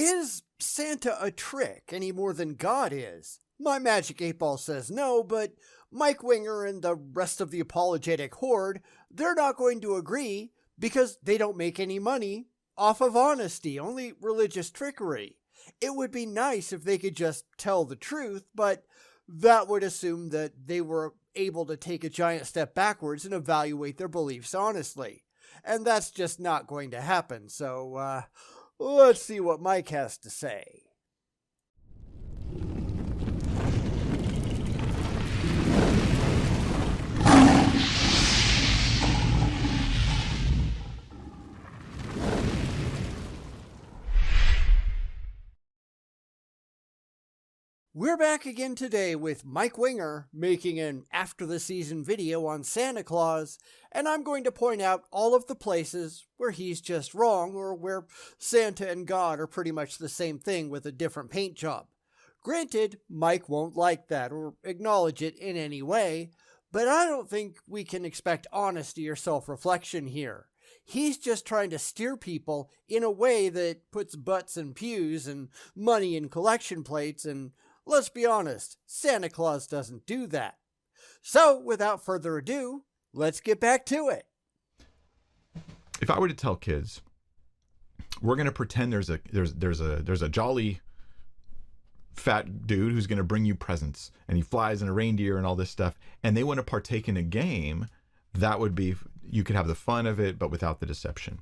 Is Santa a trick any more than God is? My magic 8 ball says no, but Mike Winger and the rest of the apologetic horde, they're not going to agree because they don't make any money off of honesty, only religious trickery. It would be nice if they could just tell the truth, but that would assume that they were able to take a giant step backwards and evaluate their beliefs honestly. And that's just not going to happen, so let's see what Mike has to say. We're back again today with Mike Winger making an after-the-season video on Santa Claus, and I'm going to point out all of the places where he's just wrong or where Santa and God are pretty much the same thing with a different paint job. Granted, Mike won't like that or acknowledge it in any way, but I don't think we can expect honesty or self-reflection here. He's just trying to steer people in a way that puts butts in pews and money in collection plates, and let's be honest, Santa Claus doesn't do that. So, without further ado, let's get back to it. If I were to tell kids, we're going to pretend there's a jolly fat dude who's going to bring you presents, and he flies in a reindeer and all this stuff, and they want to partake in a game, that would be, you could have the fun of it, but without the deception.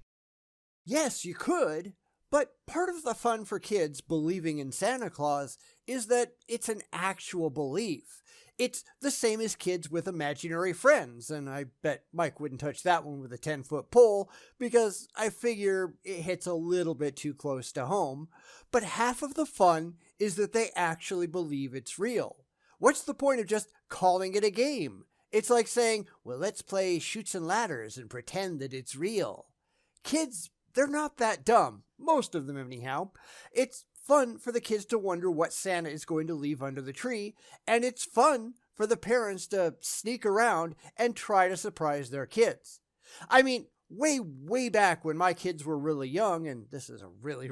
Yes, you could. But part of the fun for kids believing in Santa Claus is that it's an actual belief. It's the same as kids with imaginary friends, and I bet Mike wouldn't touch that one with a 10-foot pole because I figure it hits a little bit too close to home. But half of the fun is that they actually believe it's real. What's the point of just calling it a game? It's like saying, well, let's play Chutes and Ladders and pretend that it's real. Kids, they're not that dumb. Most of them anyhow. It's fun for the kids to wonder what Santa is going to leave under the tree, and it's fun for the parents to sneak around and try to surprise their kids. I mean, way back when my kids were really young, and this is a really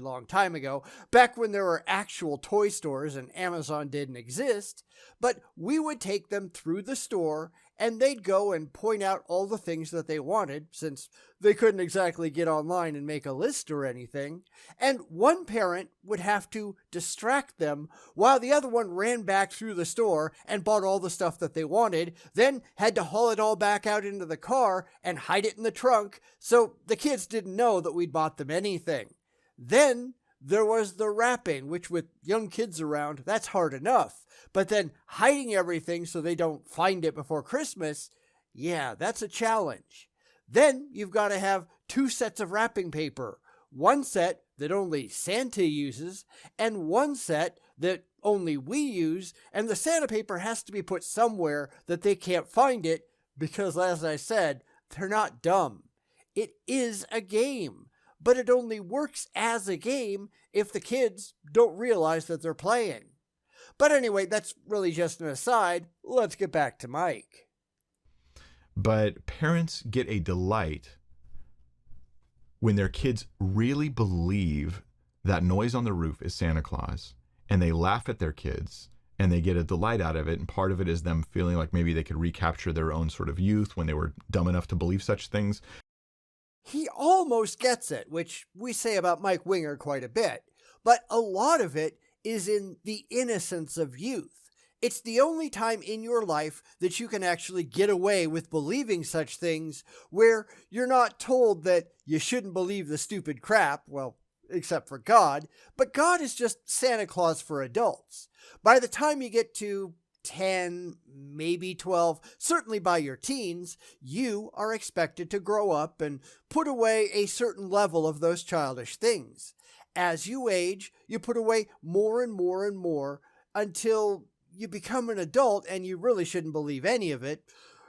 long time ago, back when there were actual toy stores and Amazon didn't exist, but we would take them through the store and they'd go and point out all the things that they wanted, since they couldn't exactly get online and make a list or anything, and one parent would have to distract them while the other one ran back through the store and bought all the stuff that they wanted, then had to haul it all back out into the car and hide it in the trunk so the kids didn't know that we'd bought them anything. Then there was the wrapping, which with young kids around, that's hard enough. But then hiding everything so they don't find it before Christmas, yeah, that's a challenge. Then you've got to have 2 sets of wrapping paper. One set that only Santa uses, and one set that only we use, and the Santa paper has to be put somewhere that they can't find it, because as I said, they're not dumb. It is a game, but it only works as a game if the kids don't realize that they're playing. But anyway, that's really just an aside. Let's get back to Mike. But parents get a delight when their kids really believe that noise on the roof is Santa Claus, and they laugh at their kids, and they get a delight out of it, and part of it is them feeling like maybe they could recapture their own sort of youth when they were dumb enough to believe such things. He almost gets it, which we say about Mike Winger quite a bit, but a lot of it is in the innocence of youth. It's the only time in your life that you can actually get away with believing such things where you're not told that you shouldn't believe the stupid crap, well, except for God, but God is just Santa Claus for adults. By the time you get to 10, maybe 12, certainly by your teens, you are expected to grow up and put away a certain level of those childish things. As you age, you put away more and more until you become an adult and you really shouldn't believe any of it,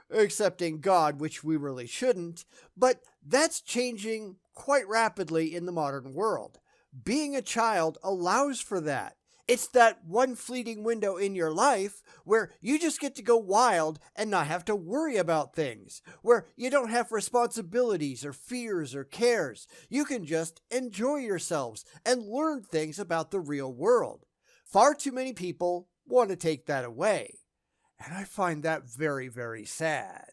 except in God, which we really shouldn't. But that's changing quite rapidly in the modern world. Being a child allows for that. It's that one fleeting window in your life where you just get to go wild and not have to worry about things, where you don't have responsibilities or fears or cares. You can just enjoy yourselves and learn things about the real world. Far too many people want to take that away, and I find that very, very sad.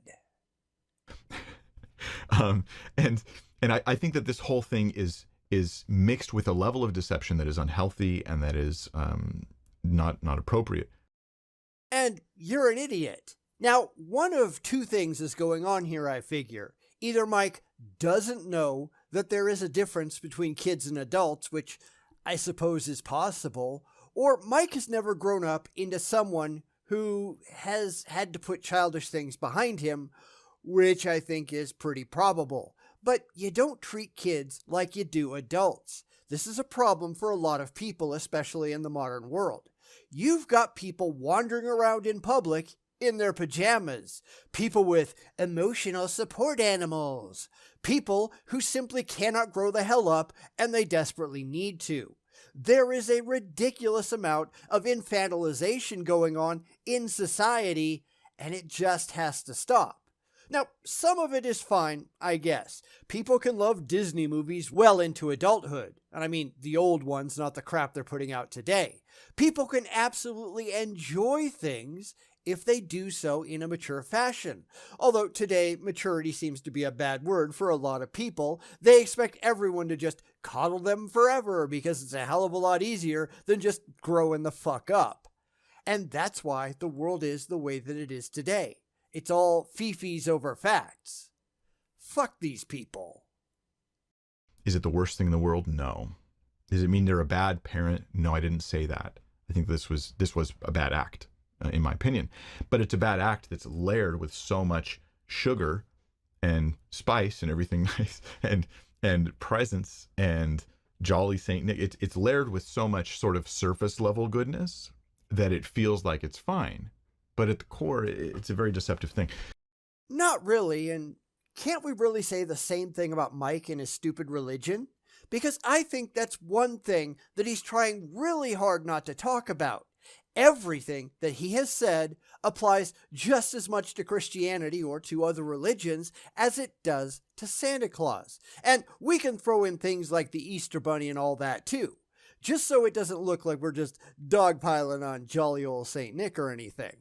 I think that this whole thing is mixed with a level of deception that is unhealthy and that is not appropriate. And you're an idiot. Now, one of two things is going on here, I figure. Either Mike doesn't know that there is a difference between kids and adults, which I suppose is possible, or Mike has never grown up into someone who has had to put childish things behind him, which I think is pretty probable. But you don't treat kids like you do adults. This is a problem for a lot of people, especially in the modern world. You've got people wandering around in public in their pajamas, people with emotional support animals, people who simply cannot grow the hell up and they desperately need to. There is a ridiculous amount of infantilization going on in society, and it just has to stop. Now, some of it is fine, I guess. People can love Disney movies well into adulthood. And I mean the old ones, not the crap they're putting out today. People can absolutely enjoy things if they do so in a mature fashion. Although today, maturity seems to be a bad word for a lot of people. They expect everyone to just coddle them forever because it's a hell of a lot easier than just growing the fuck up. And that's why the world is the way that it is today. It's all fifis over facts. Fuck these people. Is it the worst thing in the world? No. Does it mean they're a bad parent? No, I didn't say that. I think this was a bad act, in my opinion. But it's a bad act that's layered with so much sugar and spice and everything nice and presents and jolly Saint Nick. It's layered with so much sort of surface level goodness that it feels like it's fine. But at the core, it's a very deceptive thing. Not really, and can't we really say the same thing about Mike and his stupid religion? Because I think that's one thing that he's trying really hard not to talk about. Everything that he has said applies just as much to Christianity or to other religions as it does to Santa Claus. And we can throw in things like the Easter Bunny and all that too, just so it doesn't look like we're just dogpiling on jolly old Saint Nick or anything.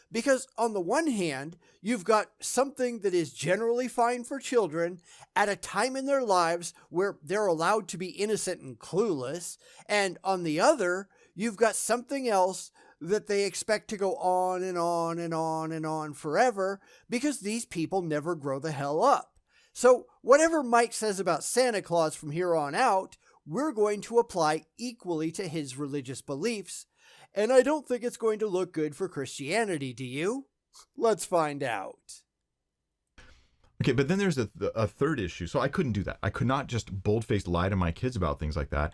Because on the one hand, you've got something that is generally fine for children at a time in their lives where they're allowed to be innocent and clueless, and on the other, you've got something else that they expect to go on and on and on and on forever because these people never grow the hell up. So whatever Mike says about Santa Claus from here on out, we're going to apply equally to his religious beliefs. And I don't think it's going to look good for Christianity, do you? Let's find out. Okay, but then there's a third issue. So I couldn't do that. I could not just bold-faced lie to my kids about things like that.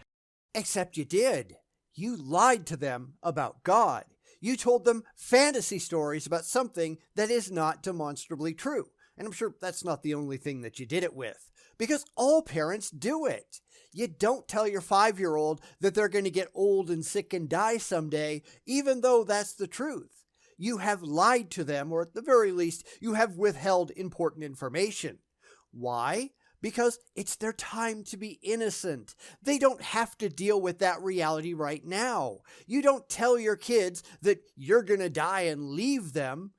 Except you did. You lied to them about God. You told them fantasy stories about something that is not demonstrably true. And I'm sure that's not the only thing that you did it with, because all parents do it. You don't tell your 5-year-old that they're going to get old and sick and die someday, even though that's the truth. You have lied to them, or at the very least, you have withheld important information. Why? Because it's their time to be innocent. They don't have to deal with that reality right now. You don't tell your kids that you're going to die and leave them,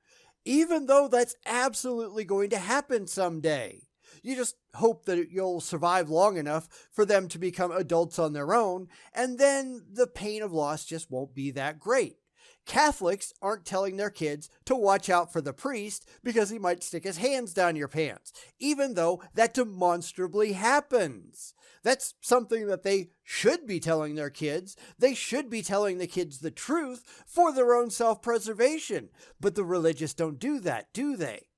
even though that's absolutely going to happen someday. You just hope that you'll survive long enough for them to become adults on their own, and then the pain of loss just won't be that great. Catholics aren't telling their kids to watch out for the priest because he might stick his hands down your pants, even though that demonstrably happens. That's something that they should be telling their kids. They should be telling the kids the truth for their own self-preservation, but the religious don't do that, do they?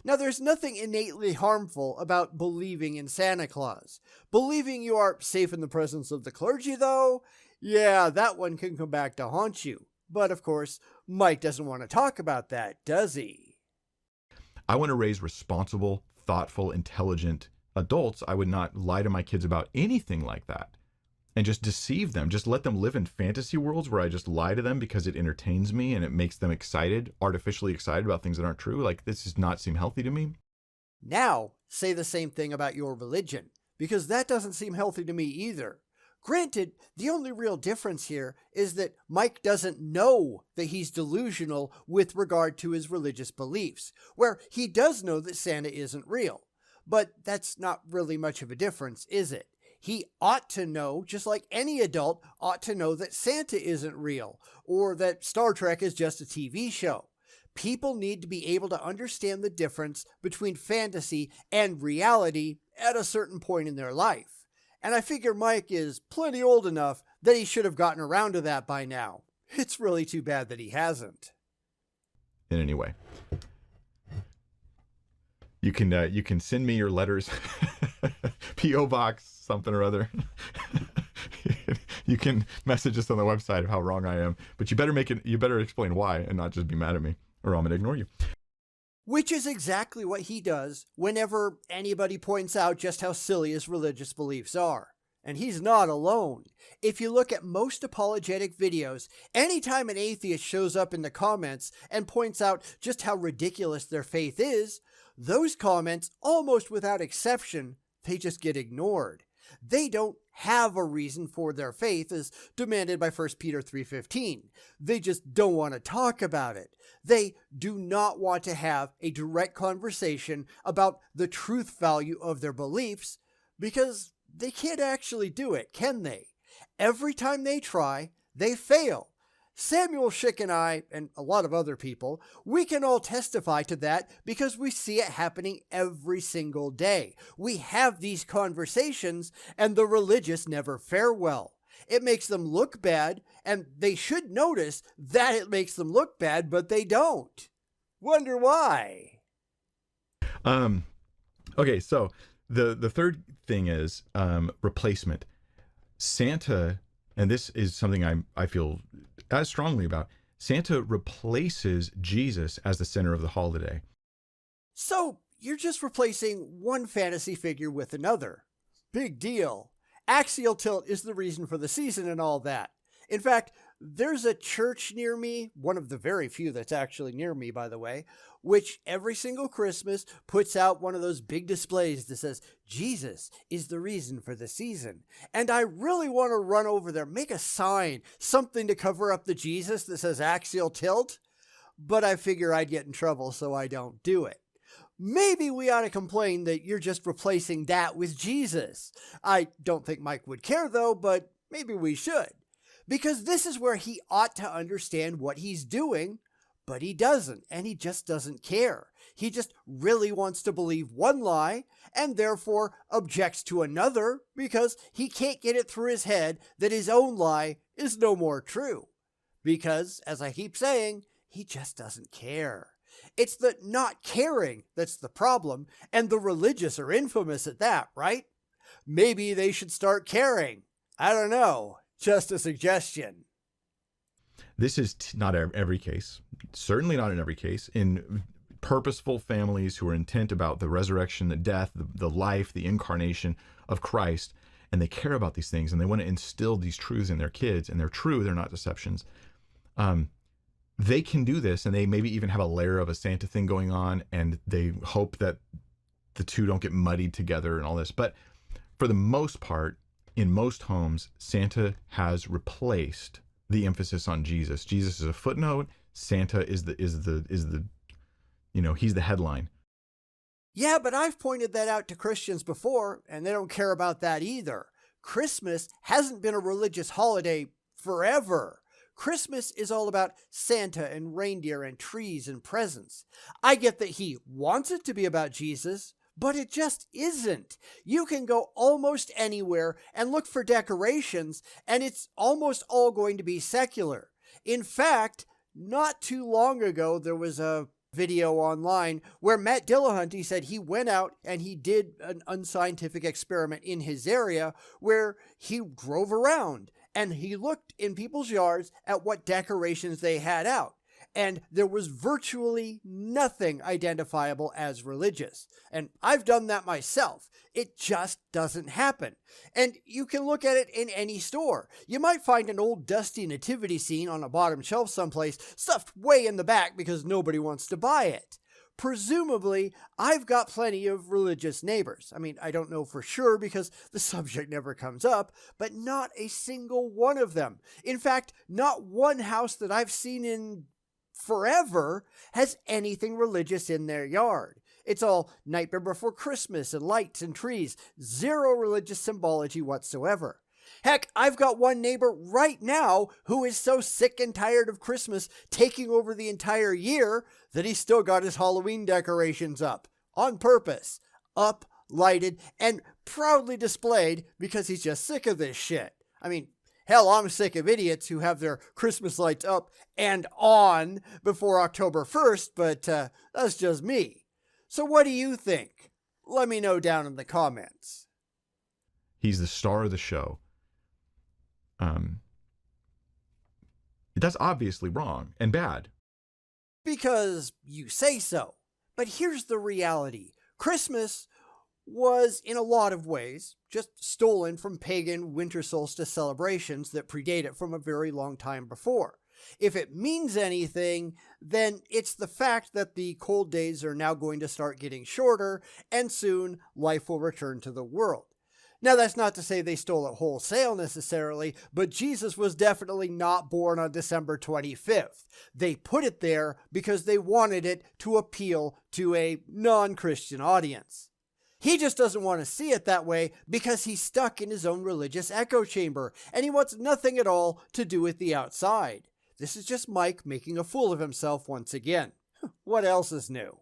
Now, there's nothing innately harmful about believing in Santa Claus. Believing you are safe in the presence of the clergy, though, yeah, that one can come back to haunt you. But, of course, Mike doesn't want to talk about that, does he? I want to raise responsible, thoughtful, intelligent adults. I would not lie to my kids about anything like that. and just deceive them. Just let them live in fantasy worlds where I just lie to them because it entertains me and it makes them excited, artificially excited about things that aren't true. Like, this does not seem healthy to me. Now, say the same thing about your religion, because that doesn't seem healthy to me either. Granted, the only real difference here is that Mike doesn't know that he's delusional with regard to his religious beliefs, where he does know that Santa isn't real. But that's not really much of a difference, is it? He ought to know, just like any adult ought to know, that Santa isn't real, or that Star Trek is just a TV show. People need to be able to understand the difference between fantasy and reality at a certain point in their life. And I figure Mike is plenty old enough that he should have gotten around to that by now. It's really too bad that he hasn't. In any way, you can send me your letters, P.O. Box something or other. You can message us on the website of how wrong I am, but you better explain why and not just be mad at me, or I'm gonna ignore you. Which is exactly what he does whenever anybody points out just how silly his religious beliefs are. And he's not alone. If you look at most apologetic videos, anytime an atheist shows up in the comments and points out just how ridiculous their faith is, those comments, almost without exception, they just get ignored. They don't have a reason for their faith as demanded by 1 Peter 3:15. They just don't want to talk about it. They do not want to have a direct conversation about the truth value of their beliefs because they can't actually do it, can they? Every time they try, they fail. Samuel Schick and I, and a lot of other people, we can all testify to that because we see it happening every single day. We have these conversations, and the religious never fare well. It makes them look bad, and they should notice that it makes them look bad, but they don't. Wonder why? Okay, so the third thing is replacement. Santa, and this is something I feel as strongly about, Santa replaces Jesus as the center of the holiday. So you're just replacing one fantasy figure with another. Big deal. Axial tilt is the reason for the season and all that. In fact, there's a church near me, one of the very few that's actually near me, by the way, which every single Christmas puts out one of those big displays that says, Jesus is the reason for the season. And I really want to run over there, make a sign, something to cover up the Jesus that says axial tilt, but I figure I'd get in trouble, so I don't do it. Maybe we ought to complain that you're just replacing that with Jesus. I don't think Mike would care though, but maybe we should. Because this is where he ought to understand what he's doing, but he doesn't, and he just doesn't care. He just really wants to believe one lie, and therefore objects to another, because he can't get it through his head that his own lie is no more true. Because, as I keep saying, he just doesn't care. It's the not caring that's the problem, and the religious are infamous at that, right? Maybe they should start caring. I don't know. Just a suggestion. This is not every case, certainly not in every case. In purposeful families who are intent about the resurrection, the death, the life, the incarnation of Christ, and they care about these things, and they want to instill these truths in their kids, and they're true, they're not deceptions. They can do this, and they maybe even have a layer of a Santa thing going on, and they hope that the two don't get muddied together and all this. But for the most part, in most homes, Santa has replaced the emphasis on Jesus. Jesus is a footnote. Santa is the he's the headline. Yeah, but I've pointed that out to Christians before, and they don't care about that either. Christmas hasn't been a religious holiday forever. Christmas is all about Santa and reindeer and trees and presents. I get that he wants it to be about Jesus, but it just isn't. You can go almost anywhere and look for decorations, and it's almost all going to be secular. In fact, not too long ago, there was a video online where Matt Dillahunty said he went out and he did an unscientific experiment in his area where he drove around and he looked in people's yards at what decorations they had out. and there was virtually nothing identifiable as religious. And I've done that myself. It just doesn't happen. And you can look at it in any store. You might find an old dusty nativity scene on a bottom shelf someplace, stuffed way in the back because nobody wants to buy it. Presumably, I've got plenty of religious neighbors. I mean, I don't know for sure because the subject never comes up, but not a single one of them. In fact, not one house that I've seen in forever has anything religious in their yard. It's all Nightmare Before Christmas and lights and trees, zero religious symbology whatsoever. Heck, I've got one neighbor right now who is so sick and tired of Christmas taking over the entire year that he's still got his Halloween decorations up, on purpose, up, lighted, and proudly displayed because he's just sick of this shit. I mean, hell, I'm sick of idiots who have their Christmas lights up and on before October 1st, but that's just me. So what do you think? Let me know down in the comments. He's the star of the show. That's obviously wrong and bad. Because you say so. But here's the reality. Christmas was, in a lot of ways, just stolen from pagan winter solstice celebrations that predate it from a very long time before. If it means anything, then it's the fact that the cold days are now going to start getting shorter, and soon life will return to the world. Now, that's not to say they stole it wholesale necessarily, but Jesus was definitely not born on December 25th. They put it there because they wanted it to appeal to a non-Christian audience. He just doesn't want to see it that way because he's stuck in his own religious echo chamber, and he wants nothing at all to do with the outside. This is just Mike making a fool of himself once again. What else is new?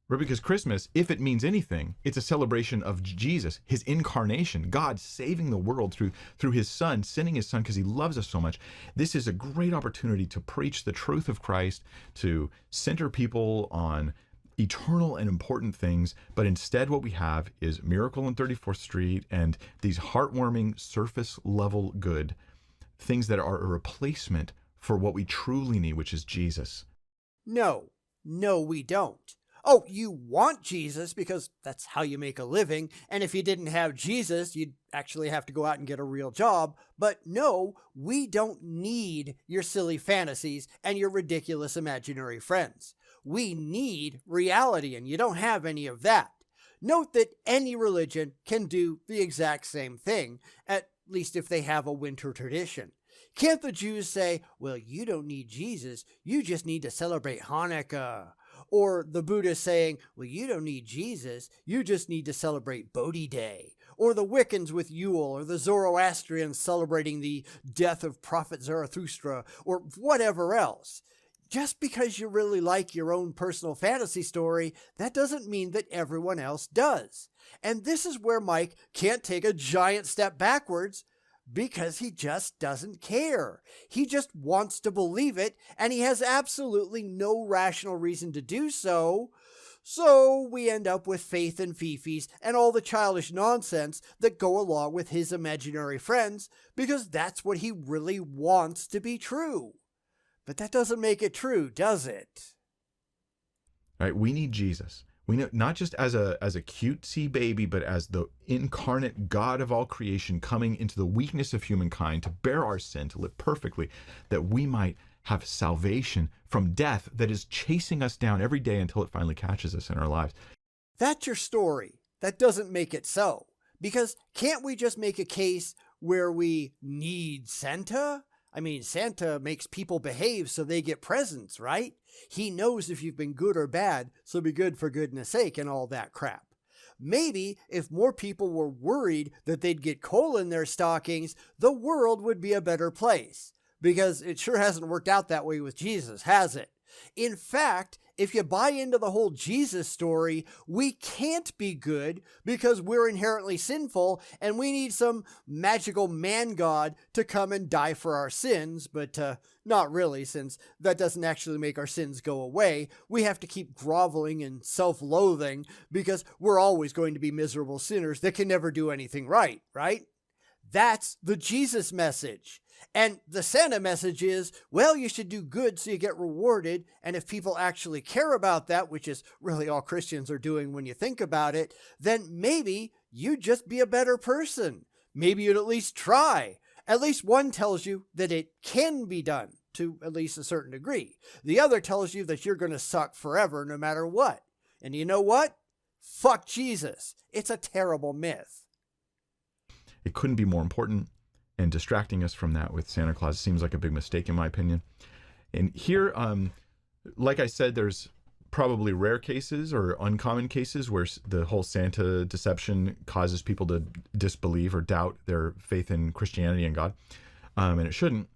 Right, because Christmas, if it means anything, it's a celebration of Jesus, his incarnation, God saving the world through his son, sending his son because he loves us so much. This is a great opportunity to preach the truth of Christ, to center people on eternal and important things. But instead what we have is Miracle on 34th Street and these heartwarming surface level good, things that are a replacement for what we truly need, which is Jesus. No, we don't. Oh, you want Jesus because that's how you make a living, and if you didn't have Jesus, you'd actually have to go out and get a real job. But no, we don't need your silly fantasies and your ridiculous imaginary friends. We need reality, and you don't have any of that. Note that any religion can do the exact same thing, at least if they have a winter tradition. Can't the Jews say, well, you don't need Jesus, you just need to celebrate Hanukkah? Or the Buddhists saying, well, you don't need Jesus, you just need to celebrate Bodhi Day. Or the Wiccans with Yule, or the Zoroastrians celebrating the death of Prophet Zarathustra, or whatever else. Just because you really like your own personal fantasy story, that doesn't mean that everyone else does. And this is where Mike can't take a giant step backwards, because he just doesn't care. He just wants to believe it, and he has absolutely no rational reason to do so. So we end up with faith and fifis and all the childish nonsense that go along with his imaginary friends, because that's what he really wants to be true. But that doesn't make it true, does it? All right, we need Jesus. We know not just as a cutesy baby, but as the incarnate God of all creation coming into the weakness of humankind to bear our sin, to live perfectly, that we might have salvation from death that is chasing us down every day until it finally catches us in our lives. That's your story. That doesn't make it so. Because can't we just make a case where we need Santa? I mean, Santa makes people behave so they get presents, right? He knows if you've been good or bad, so be good for goodness sake and all that crap. Maybe if more people were worried that they'd get coal in their stockings, the world would be a better place. Because it sure hasn't worked out that way with Jesus, has it? In fact, if you buy into the whole Jesus story, we can't be good because we're inherently sinful and we need some magical man god to come and die for our sins, but not really, since that doesn't actually make our sins go away. We have to keep groveling and self-loathing because we're always going to be miserable sinners that can never do anything right, right? That's the Jesus message. And the Santa message is, well, you should do good so you get rewarded. And if people actually care about that, which is really all Christians are doing when you think about it, then maybe you'd just be a better person. Maybe you'd at least try. At least one tells you that it can be done to at least a certain degree. The other tells you that you're going to suck forever no matter what. And you know what? Fuck Jesus. It's a terrible myth. It couldn't be more important, and distracting us from that with Santa Claus seems like a big mistake in my opinion. And here, like I said, there's probably rare cases or uncommon cases where the whole Santa deception causes people to disbelieve or doubt their faith in Christianity and God, and it shouldn't.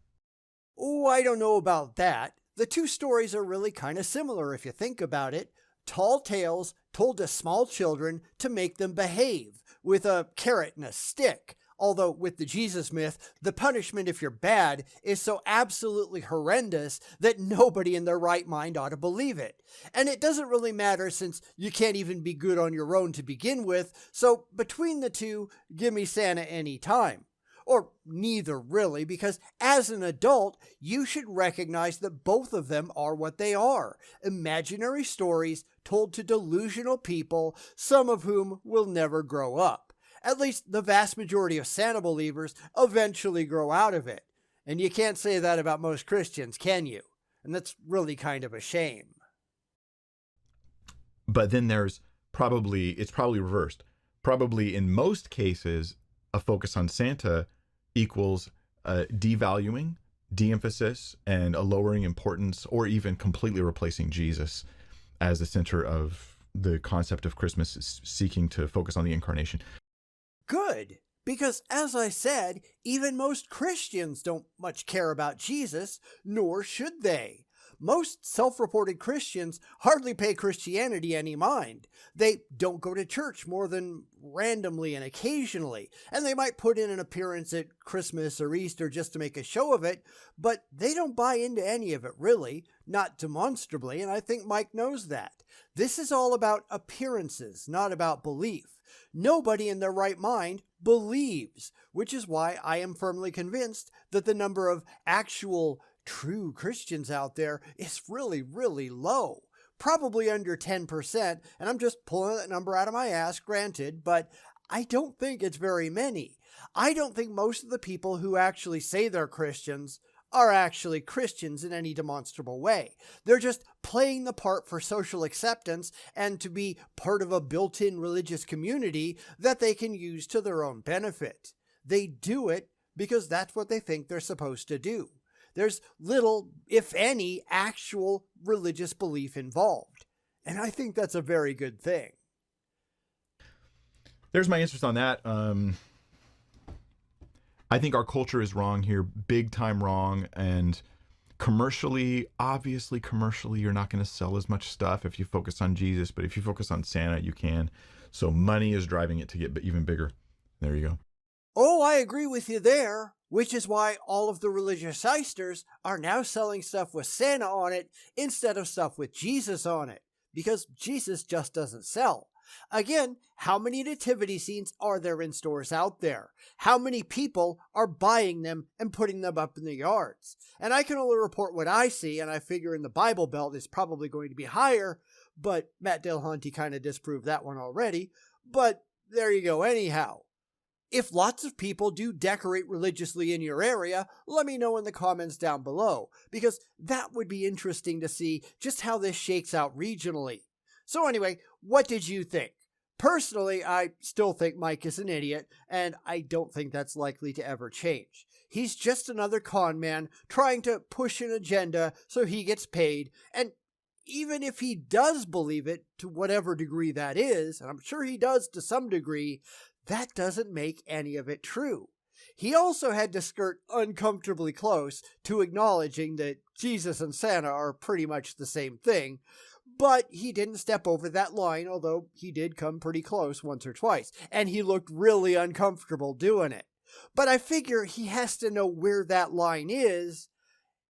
Oh, I don't know about that. The two stories are really kind of similar if you think about it. Tall tales told to small children to make them behave with a carrot and a stick. Although with the Jesus myth, the punishment if you're bad is so absolutely horrendous that nobody in their right mind ought to believe it. And it doesn't really matter since you can't even be good on your own to begin with, so between the two, give me Santa any time. Or neither really, because as an adult, you should recognize that both of them are what they are. Imaginary stories told to delusional people, some of whom will never grow up. At least the vast majority of Santa believers eventually grow out of it. And you can't say that about most Christians, can you? And that's really kind of a shame. But then it's probably reversed. Probably in most cases, a focus on Santa equals devaluing, de-emphasis, and a lowering importance, or even completely replacing Jesus as the center of the concept of Christmas, seeking to focus on the incarnation. Good, because as I said, even most Christians don't much care about Jesus, nor should they. Most self-reported Christians hardly pay Christianity any mind. They don't go to church more than randomly and occasionally, and they might put in an appearance at Christmas or Easter just to make a show of it, but they don't buy into any of it really, not demonstrably, and I think Mike knows that. This is all about appearances, not about belief. Nobody in their right mind believes, which is why I am firmly convinced that the number of actual true Christians out there is really, really low. Probably under 10%, and I'm just pulling that number out of my ass, granted, but I don't think it's very many. I don't think most of the people who actually say they're Christians are actually Christians in any demonstrable way. They're just playing the part for social acceptance and to be part of a built-in religious community that they can use to their own benefit. They do it because that's what they think they're supposed to do. There's little, if any, actual religious belief involved. And I think that's a very good thing. There's my interest on that. I think our culture is wrong here, big time wrong. And obviously commercially, you're not going to sell as much stuff if you focus on Jesus. But if you focus on Santa, you can. So money is driving it to get even bigger. There you go. Oh, I agree with you there, which is why all of the religious heisters are now selling stuff with Santa on it instead of stuff with Jesus on it, because Jesus just doesn't sell. Again, how many nativity scenes are there in stores out there? How many people are buying them and putting them up in the yards? And I can only report what I see, and I figure in the Bible Belt it's probably going to be higher, but Matt Dillahunty kind of disproved that one already. But there you go anyhow. If lots of people do decorate religiously in your area, let me know in the comments down below, because that would be interesting to see just how this shakes out regionally. So anyway, what did you think? Personally, I still think Mike is an idiot, and I don't think that's likely to ever change. He's just another con man trying to push an agenda so he gets paid, and even if he does believe it, to whatever degree that is, and I'm sure he does to some degree, that doesn't make any of it true. He also had to skirt uncomfortably close to acknowledging that Jesus and Santa are pretty much the same thing, but he didn't step over that line, although he did come pretty close once or twice, and he looked really uncomfortable doing it. But I figure he has to know where that line is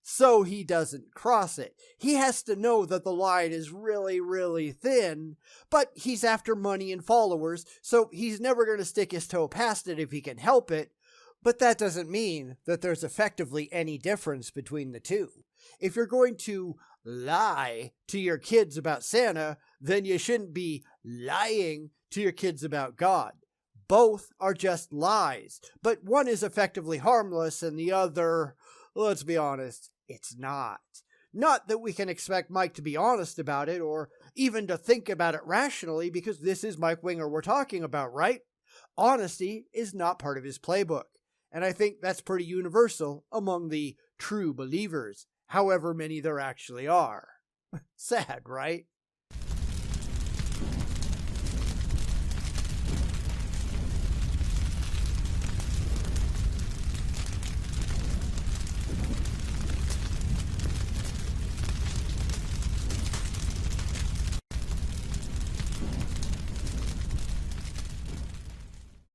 so he doesn't cross it. He has to know that the line is really, really thin, but he's after money and followers, so he's never going to stick his toe past it if he can help it. But that doesn't mean that there's effectively any difference between the two. If you're going to lie to your kids about Santa, then you shouldn't be lying to your kids about God. Both are just lies, but one is effectively harmless and the other, let's be honest, it's not. Not that we can expect Mike to be honest about it or even to think about it rationally, because this is Mike Winger we're talking about, right? Honesty is not part of his playbook. And I think that's pretty universal among the true believers, however many there actually are. Sad, right?